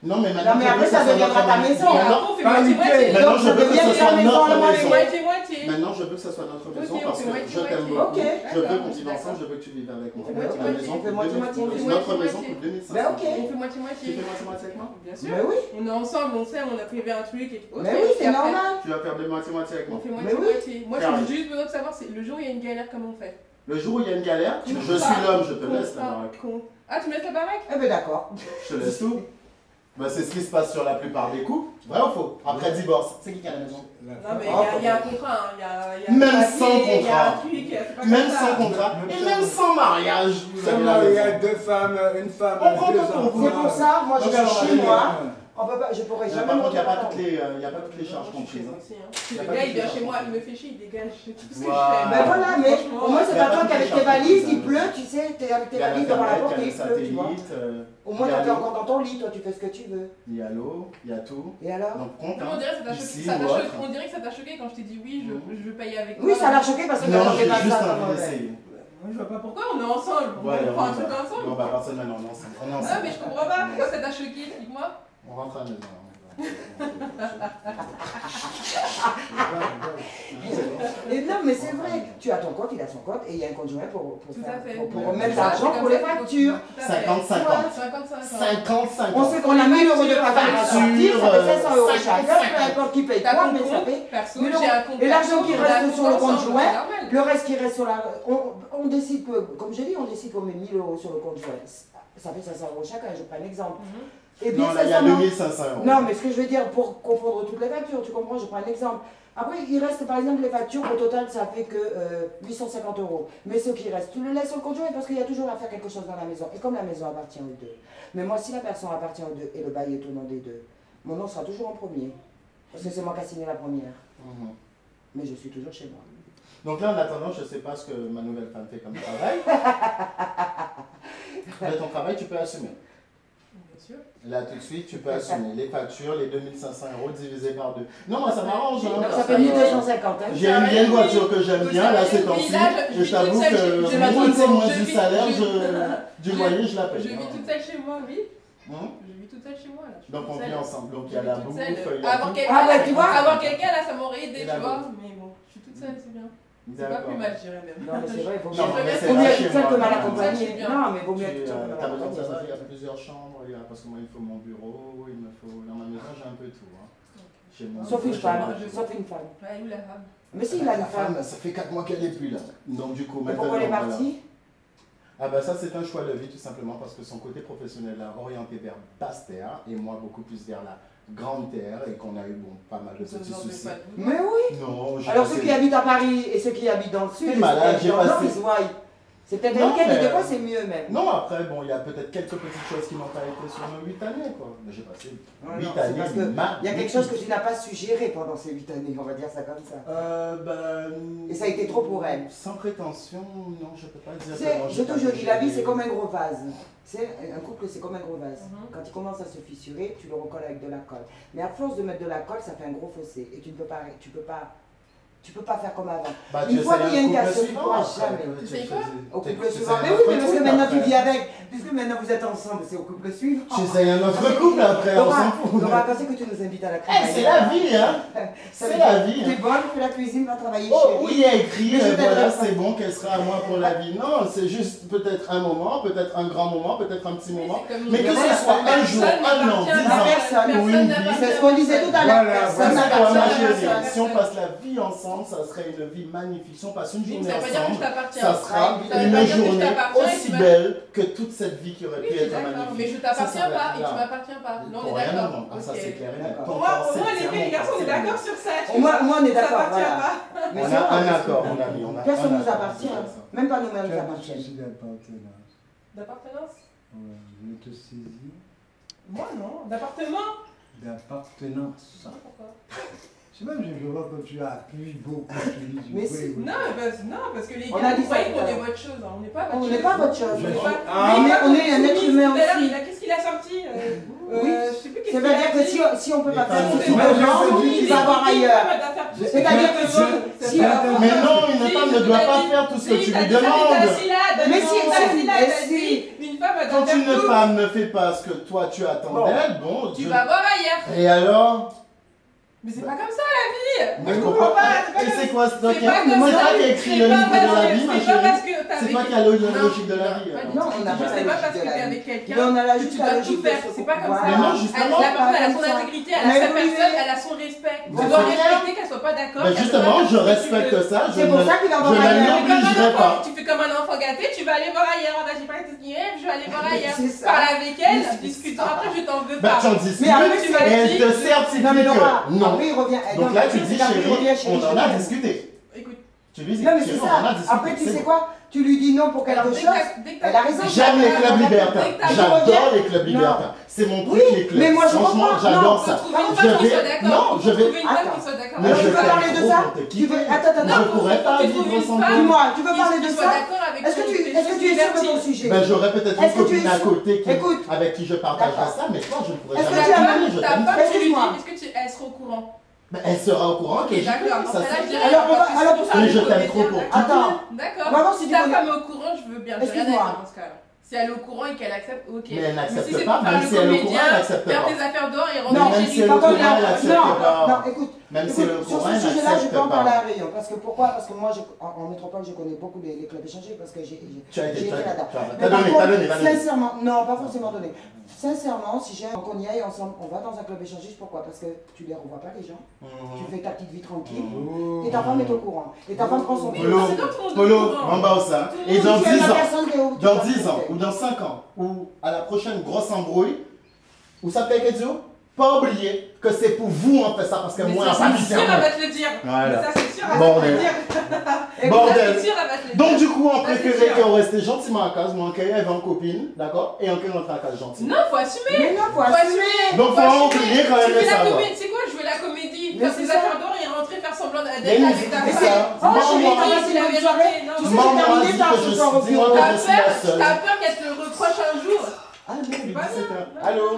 Non, mais maintenant, après, ça deviendra ta maison. Maintenant, on fait moitié-moitié. Maintenant, je veux que ce soit notre maison. Moitié-moitié. Maintenant, je veux que ce soit notre maison parce que je t'aime beaucoup. Je veux qu'on vive ensemble, je veux que tu vives avec moi. La maison, on fait moitié-moitié. Notre maison pour 2500. Ben ok. On fait moitié-moitié. Tu fais moitié-moitié avec moi? Bien sûr. Mais oui. On est ensemble, on sait, on a prévu un truc et tout. Mais oui, c'est normal. Tu vas faire de moitié-moitié avec moi. On fait moitié-moitié. Moi, j'ai juste besoin de savoir le jour où il y a une galère, comment on fait. Le jour où il y a une galère, je suis l'homme, je te laisse la baraque. Ah, tu me laisses la baraque? Eh ben d'accord. Je te laisse tout. Bah, c'est ce qui se passe sur la plupart des couples. Vrai ou faux? Après divorce, c'est qui a la maison? Non, mais il y a un contrat. Même sans contrat. Même sans sans contrat. Et même sans mariage. Il y a deux femmes, une femme, on prend deux pas enfants. C'est pour ça, moi je suis chez moi. On peut pas, je pourrais jamais. Par contre, il n'y a pas toutes les charges comprises. Le gars, il vient chez moi, il me fait chier, il dégage. Tout ce que je fais. Ben voilà, mais au moins c'est pas toi qui avec tes valises, il pleut, tu sais, t'es avec tes valises devant la porte et il pleut, tu vois. Au moins t'es encore dans ton lit, toi tu fais ce que tu veux. Il y a l'eau, il y a tout. Et alors? Donc compte. On dirait que ça t'a choqué quand je t'ai dit oui, je veux payer avec toi. Oui, ça l'a choqué parce que t'attendais pas ça. Moi je vois pas pourquoi, on est ensemble. On prend un truc ensemble. Non, bah personne maintenant, on est ensemble. Ah, mais je comprends pas, pourquoi ça t'a choqué, explique-moi. On rentre à la maison. Et non, mais c'est vrai, tu as ton compte, il a son compte, et il y a un conjoint pour remettre ça, l'argent pour les factures. 50-50. 50-50. On sait qu'on a 1000 euros de facture à sortir, ça fait 500 euros chacun, peu importe qui paye quoi, mais ça fait 1000 euros. Et l'argent qui reste sur le conjoint, le reste qui reste sur la... On décide que, comme j'ai dit, on décide qu'on met 1000 euros sur le conjoint. Ça fait 500 euros chacun, je prends un exemple. Et bien, non, là, il y a 2500 euros. Non, mais ce que je veux dire, pour confondre toutes les factures, tu comprends, je prends un exemple. Après, il reste par exemple les factures, au total, ça fait que 850 euros. Mais ce qui reste, tu le laisses au conjoint parce qu'il y a toujours à faire quelque chose dans la maison. Et comme la maison appartient aux deux. Mais moi, si la personne appartient aux deux et le bail est au nom des deux, mon nom sera toujours en premier. Parce que c'est moi qui ai signé la première. Mais je suis toujours chez moi. Donc là, en attendant, je ne sais pas ce que ma nouvelle femme fait comme travail. Mais ton travail, tu peux assumer. Là, tout de suite, tu peux assumer les factures, les 2500 euros divisés par 2. Non, moi, ça m'arrange. Ça fait 1250. J'ai une vieille voiture que j'aime bien, là, ces temps-ci. Et je t'avoue que moins du salaire, du loyer, je la paye. Je vis toute seule chez moi, oui. Je vis toute seule chez moi, là. Donc, on vit ensemble. Donc, il y a la bouffe, il y a avoir quelqu'un, là, ça m'aurait aidé, tu vois. Mais bon, je suis toute seule, c'est bien. C'est pas plus mal, je dirais même. Non, mais c'est vrai, il vaut mieux être seul que mal accompagné. Non, mais il vaut mieux être seul que mal accompagné. accompagné. Il y a plusieurs chambres, parce que moi, il faut mon bureau, il me faut... Dans ma maison, j'ai un peu tout. Sauf une femme, sauf une femme. Ouais, où la femme? Mais si, il a une femme. Ça fait 4 mois qu'elle n'est plus là. Donc, du coup, maintenant... Pourquoi elle est partie? Ah bah ça c'est un choix de vie tout simplement parce que son côté professionnel l'a orienté vers basse terre et moi beaucoup plus vers la grande terre et qu'on a eu pas mal de petits soucis. Mais oui. Non, alors ceux qui habitent à Paris et ceux qui habitent dans le sud, ils se voient. C'est peut-être lequel, et des fois c'est mieux même. Non, après, bon, il y a peut-être quelques petites choses qui n'ont pas été sur nos 8 années, quoi. Mais j'ai passé 8 années. Parce que il y a quelque chose que tu n'as pas su gérer pendant ces 8 années, on va dire ça comme ça. Et ça a été trop pour elle. Sans prétention, non, je peux pas dire. J'ai toujours dit, la vie c'est comme un gros vase. Un couple c'est comme un gros vase. Quand il commence à se fissurer, tu le recolles avec de la colle. Mais à force de mettre de la colle, ça fait un gros fossé. Et tu ne peux pas... Tu peux pas faire comme avant. Une fois qu'il y a une cassure, tu ne pourras jamais. Tu sais quoi? Au couple suivant. Mais oui, mais parce que maintenant tu vis avec. Puisque maintenant vous êtes ensemble, c'est au couple suivant. J'essaye un autre couple après, on s'en fout. On va penser que tu nous invites à la crème. C'est la vie, hein. C'est la vie. Tu es bonne, fais la cuisine, va travailler chez lui. Oui, il y a écrit, voilà, c'est bon, qu'elle sera à moi pour la vie. Non, c'est juste peut-être un moment, peut-être un grand moment, peut-être un petit moment. Mais que ce soit un jour, un an, 10 ans ou une vie. C'est ce qu'on disait tout à l'heure. Personne n'appartient. Si on passe la vie ensemble, ça serait une vie magnifique. Si on passe une journée ensemble, ça sera une journée aussi belle que toute cette vie qui aurait pu être magnifique. Mais je t'appartiens pas et tu m'appartiens pas. Non, on est d'accord. Ça c'est clair et net. Pour moi, les filles et les garçons, on est d'accord sur ça. Moi, on est d'accord. On a un accord, mon ami. Personne ne nous appartient. Même pas nous-mêmes nous appartiennent. D'appartenance? Je te saisis. Moi non. D'appartement? D'appartenance. Pourquoi? Je sais même, je vois que tu appuies beaucoup. Mais si. Non, parce que les gars, vous croyez qu'on est votre chose. On n'est pas votre chose. On n'est pas votre chose. On est un être humain aussi. Qu'est-ce qu'il a sorti? Oui. Ça veut dire que si on ne peut pas faire ce qu'il veut, il va voir ailleurs. C'est-à-dire que si... Mais non, une femme ne doit pas faire tout ce que tu lui demandes. Mais si, une femme quand une femme ne fait pas ce que toi tu attends d'elle, bon... Tu vas voir ailleurs. Et alors? Mais c'est pas comme ça la vie. Mais je comprends pas. Et c'est quoi? C'est toi qui as écrit le livre de la vie, ma chérie. C'est toi qui as la logique de la vie. Non, on n'a pas c'est pas parce que t'es avec quelqu'un que tu dois tout faire. C'est pas comme ça. Mais non, justement. La personne, elle a son intégrité, elle a sa personne, elle a son respect. Tu dois respecter qu'elle soit pas d'accord. Mais justement, je respecte ça. C'est pour ça qu'il en va l'obligerai pas. Tu fais comme un enfant gâté, tu vas aller voir ailleurs. J'ai pas été je vais aller voir ailleurs. Parle avec elle, discutons. Après, je t'en veux pas. Tu en discutes et elle te certifie que non. Après, il revient. Donc là, tu dis, chérie, on en a discuté. Écoute. Tu lui dis, non, mais c'est ça. Après, tu sais quoi? Tu lui dis non pour quelque chose. Elle a raison. J'aime les clubs libertins. J'adore les clubs libertins. C'est mon truc, les clubs. Mais moi, je franchement, j'adore ça. Non, je vais. Mais tu veux parler de ça? Attends. Je pourrais pas vivre sans toi. Dis-moi, tu veux parler de ça? Est-ce que tu es sûr de ton sujet? Ben, j'aurais peut-être une copine à côté avec qui je partagerais ça, mais toi, je ne pourrais jamais. Est-ce que elle sera au courant? Elle sera au courant que d'accord. Ça alors, je t'aime trop pour. Attends. D'accord. Si ta femme est au courant, je veux bien. Excuse-moi. Si elle est au courant et qu'elle accepte, ok. Mais elle n'accepte pas, même si elle est au courant, elle n'accepte pas. Faire tes affaires dehors et rentrer chez lui. Même si elle est au courant, elle n'accepte pas. Non, écoute. Même si elle est au courant, elle n'accepte pas. Sur ce sujet-là, je peux en parler à Rayon. Parce que pourquoi? Parce que moi, en métropole, je connais beaucoup les clubs échangés parce que j'ai été là-dedans. T'as donné. Sincèrement, non, pas forcément donné. Sincèrement, si j'ai qu'on y aille ensemble, on va dans un club échangiste, pourquoi? Parce que tu les revois pas les gens, tu fais ta petite vie tranquille, et ta femme est au courant. Et ta femme prend son Polo, Mambausa. Et dans 10 ans, ou dans 5 ans, ou à la prochaine grosse embrouille, où ça fait que pas oublier que c'est pour vous on fait ça parce que moi on va c'est sûr elle va te le dire. Voilà. Ça c'est sûr elle va te le dire. Bordel. Donc du coup on Ça, préférait qu'on reste gentiment à casa, moi elle va en copine, d'accord? Et on rentre à casa gentiment. Non, faut assumer. Mais non, faut assumer. Donc faut oublier quand même ça. C'est quoi jouer la comédie, faire ses affaires d'or et rentrer faire semblant d'être avec ta femme. Oh chérie, c'est la vérité. Non, tu sais terminé par ce soir au bureau. T'as peur qu'elle te le reproche un jour. Ah non, 17h. Allô?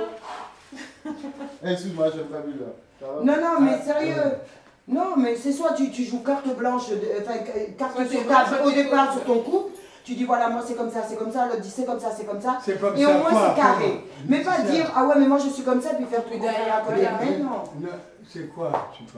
Excuse-moi, je n'ai pas vu là. Non, mais sérieux. Non, mais c'est soit tu joues carte blanche, enfin carte sur table au départ sur ton couple, tu dis voilà, moi c'est comme ça, l'autre dit c'est comme ça. Et au moins c'est carré. Mais pas dire ah ouais, mais moi je suis comme ça, puis faire tout derrière à côté. Mais non. C'est quoi?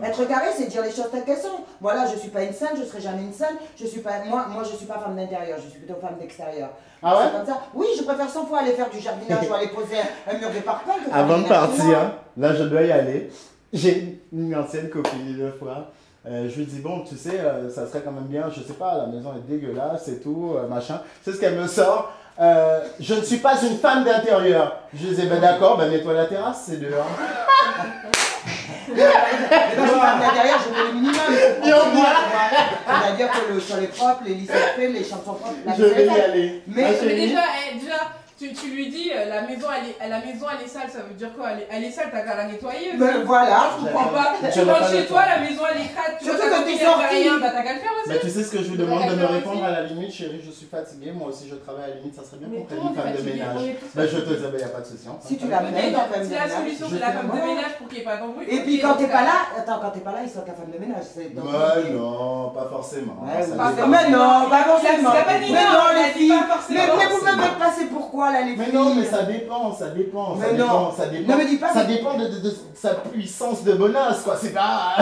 Être carré, c'est dire les choses telles qu'elles sont. Voilà, je suis pas une sainte, je serai jamais une sainte. Je suis pas moi je suis pas femme d'intérieur, je suis plutôt femme d'extérieur. Ah ouais? Comme ça. Oui, je préfère 100 fois aller faire du jardinage ou aller poser un mur de parpaing que avant de partir, là je dois y aller. J'ai une ancienne copine de fois. Je lui dis bon, tu sais, ça serait quand même bien, je sais pas, la maison est dégueulasse et tout, machin. C'est ce qu'elle me sort. Je ne suis pas une femme d'intérieur. Je lui dis ben d'accord, ben nettoie la terrasse, c'est dehors. Mais quand je parle d'intérieur, je veux le minimum. C'est-à-dire que le sol est propre, les lits sont faits, les chambres sont propres. Je vais y aller. Mais déjà, tu lui dis la maison elle est sale, ça veut dire quoi? Elle est sale, t'as qu'à la nettoyer. Mais voilà. Je comprends pas. Tu rentres chez toi, la maison elle est crade, tu vois ta copine elle fait rien, bah t'as qu'à le faire aussi. Mais tu sais ce que je vous demande de me répondre à la limite, chérie, je suis fatiguée, moi aussi je travaille à la limite, ça serait bien qu'on prenne une femme de ménage. Ben je te dis, ben y a pas de souci. Si tu la mets dans femme de ménage. C'est la solution, c'est la femme de ménage pour qu'il n'y ait pas d'embrouille. Et puis quand t'es pas là, ils sont ta femme de ménage. Ouais, non, pas forcément. Mais non, pas forcément. Mais non, les filles. Mais vous me faites passer pourquoi là, les filles? Mais non, mais ça dépend. Mais non, ne me dis pas. Ça dépend de sa puissance de bonasse, quoi. C'est pas.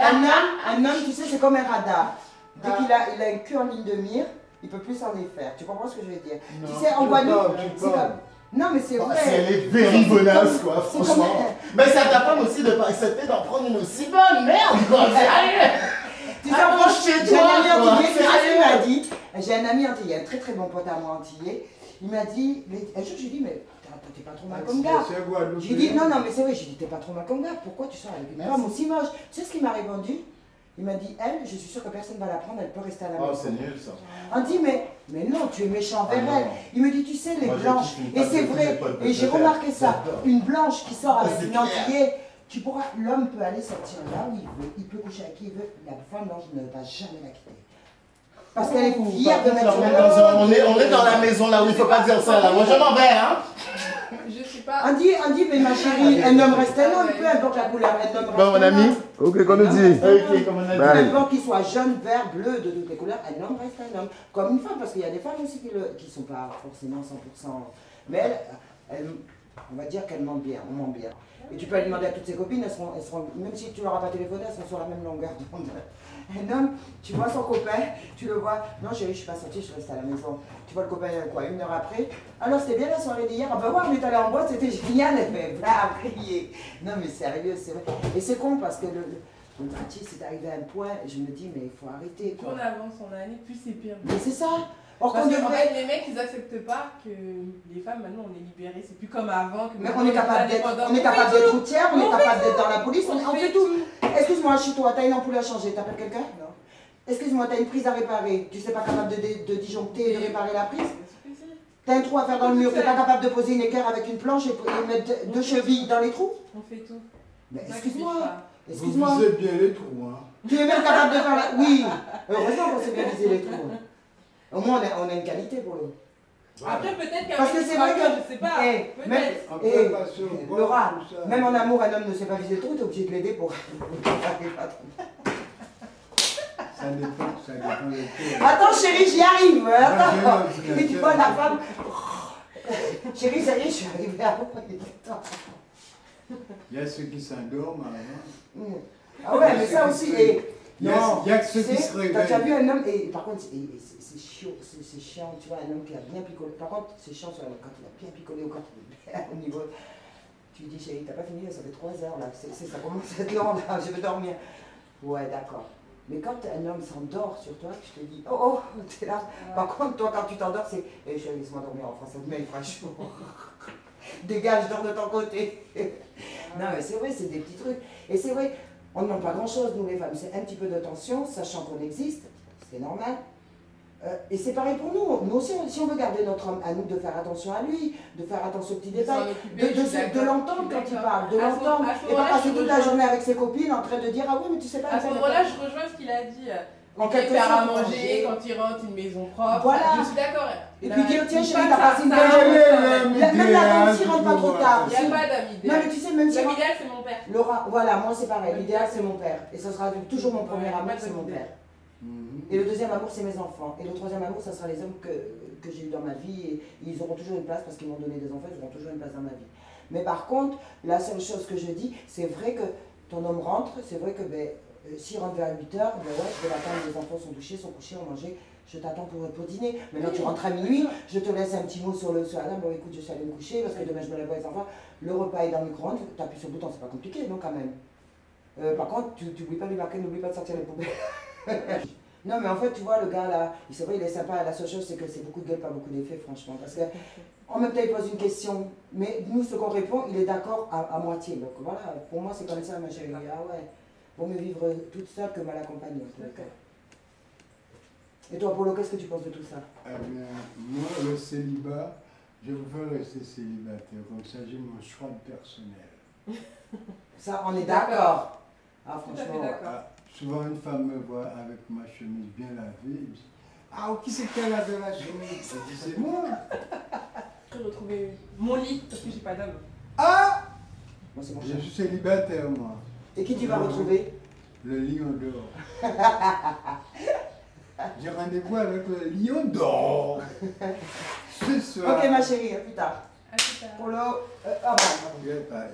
Un homme, tu sais, c'est comme un radar. Dès qu'il a un cul en ligne de mire, il peut plus s'en défaire. Tu comprends ce que je veux dire? Tu sais, en Guadeloupe, c'est comme. Non, mais c'est vrai. Elle est very bonasse, quoi, franchement. Mais c'est à ta femme aussi de pas accepter d'en prendre une aussi bonne. Merde, quoi. Tu sais, j'ai un ami antillais, j'ai un ami antillais, un très très bon pote à moi antillais. Il m'a dit, un jour j'ai dit, mais t'es pas trop mal comme gars. J'ai dit, non, mais c'est vrai, j'ai dit, t'es pas trop mal comme gars, pourquoi tu sors avec une femme aussi moche? Tu sais ce qu'il m'a répondu? Il m'a dit, elle, je suis sûre que personne ne va la prendre, elle peut rester à la maison. Oh, c'est nul ça. On dit, mais non, tu es méchant envers elle. Il me dit, tu sais, les blanches, et c'est vrai, et j'ai remarqué ça, une blanche qui sort avec une antillais, tu pourras, l'homme peut aller sortir là où il veut, il peut coucher avec qui il veut, la femme blanche ne va jamais la quitter. Parce qu'elle est fière de mettre sur la maison. On est dans la maison là où il ne faut pas dire ça là. Moi je m'en vais, hein. Je sais pas. On dit, mais ma chérie, un homme reste un homme, peu importe la couleur, un homme reste Bon, mon ami. Ok, qu'on nous dit. Ok, comme on a dit. Peu importe qu'il soit jaune, vert, bleu, de toutes les couleurs, un homme reste un homme. Comme une femme, parce qu'il y a des femmes aussi qui ne sont pas forcément 100%. Mais on va dire qu'elles mentent bien, on ment bien. Et tu peux aller demander à toutes ses copines, elles seront, même si tu leur as pas téléphoné, elles seront sur la même longueur d'onde. Un homme, tu vois son copain, tu le vois, non chérie, je suis pas sortie, je suis restée à la maison. Tu vois le copain, quoi, 1 heure après. Alors c'était bien la soirée d'hier, ah ben ouais, on est allé en boîte, c'était génial, elle fait bla, crier. Non mais sérieux, c'est vrai. Et c'est con parce que le métier, c'est arrivé à un point, je me dis, mais il faut arrêter. Plus on avance en année, plus c'est pire. Mais c'est ça. Or, parce qu'en fait, les mecs, ils acceptent pas que les femmes, maintenant, on est libérées. C'est plus comme avant. Mais on est capable d'être routière, on est capable d'être dans la police, on fait tout. Excuse-moi, chez toi, t'as une ampoule à changer, t'appelles quelqu'un? Non. Excuse-moi, t'as une prise à réparer, tu sais pas capable de disjoncter et de réparer la prise? T'as un trou à faire dans le mur, t'es pas capable de poser une équerre avec une planche et mettre 2 chevilles dans les trous? On fait tout. Mais excuse-moi. Vous visez bien les trous, hein. Tu es même capable de faire la... Oui, heureusement qu'on sait bien viser les trous. Au moins, on a une qualité pour le... Après, peut-être qu'avec parce que c'est vrai que... je sais pas, Laura, même en amour, un homme ne sait pas viser le trou, t'es obligé de l'aider pour... Ça dépend des trous. Attends, chérie, j'y arrive. Attends. Et tu vois la femme... Chérie, ça y est, je suis arrivée à vous. Il y a ceux qui s'endorment avant. Ah ouais, mais ça aussi... Il y a que ceux qui se réveillent. T'as déjà vu un homme, et par contre, c'est chiant, tu vois, un homme qui a bien picolé. Par contre, c'est chiant quand il a bien picolé ou quand il est bien au niveau. Tu lui dis, chérie, t'as pas fini, ça fait 3 heures là, ça commence à être long là, je veux dormir. Ouais, d'accord. Mais quand un homme s'endort sur toi, tu te dis, oh, t'es là. Par contre, toi, quand tu t'endors, c'est, chérie, laisse-moi dormir en français, demain il fera chaud. Dégage, dors de ton côté. Non, mais c'est vrai, c'est des petits trucs. Et c'est vrai, on ne demande pas grand-chose, nous les femmes. C'est un petit peu de tension, sachant qu'on existe, c'est normal. Et c'est pareil pour nous. Nous aussi, si on veut garder notre homme, à nous de faire attention à lui, de faire attention aux petits détails, de l'entendre quand il parle, de l'entendre, et pas passer toute la journée avec ses copines en train de dire, ah oui, mais tu sais pas... À ce moment-là, je rejoins ce qu'il a dit. Faire à manger, quand il rentre, une maison propre. Voilà. Je suis d'accord. Et puis dire, tiens, chérie, t'as passé une belle journée. Même la dame, s'il rentre pas trop tard. Il n'y a pas d'ami idéal. Non, mais tu sais, même si... L'idéal, c'est mon père. Laura, voilà, moi c'est pareil. L'idéal, c'est mon père. Et ça sera toujours mon premier amour, c'est mon père. Et le deuxième amour, c'est mes enfants. Et le troisième amour, ça sera les hommes que j'ai eu dans ma vie. Et ils auront toujours une place parce qu'ils m'ont donné des enfants, ils auront toujours une place dans ma vie. Mais par contre, la seule chose que je dis, c'est vrai que ton homme rentre, c'est vrai que s'il rentre vers 8 h, ouais, je vais l'attendre, les enfants sont douchés, sont couchés, ont mangé, je t'attends pour dîner. Maintenant tu rentres à minuit, je te laisse un petit mot sur la table, bon écoute, je suis allée me coucher parce que demain je me lève avec les enfants. Le repas est dans le micro-ondes, tu appuies sur le bouton, c'est pas compliqué, non quand même. Par contre, tu n'oublies pas de lui marquer, n'oublie pas de sortir les poubelles. Non mais en fait, tu vois, le gars là, c'est vrai, il est sympa, la seule chose c'est que c'est beaucoup de gueule, pas beaucoup d'effet, franchement. Parce que en même temps, il pose une question, mais nous, ce qu'on répond, il est d'accord à moitié. Donc voilà, pour moi, c'est comme ça, ma chérie. Ah ouais. Vaut mieux vivre toute seule que mal accompagnée. Et toi, Polo, qu'est-ce que tu penses de tout ça? Eh bien, moi, le célibat, je veux rester célibataire. Comme ça, j'ai mon choix personnel. Ça, on est d'accord. Ah, franchement. Souvent, une femme me voit avec ma chemise bien lavée. Elle me dit, ah, qui c'est qu'elle a de la chemise? Je dis, c'est moi. Je vais retrouver mon lit parce que j'ai pas d'homme. Ah! Moi, c'est mon je suis célibataire, moi. Et qui tu vas retrouver? Le lion d'or. J'ai rendez-vous avec le lion d'or. Ce soir. Ok, ma chérie, à plus tard. À plus tard. Polo. Ah bon. Pas,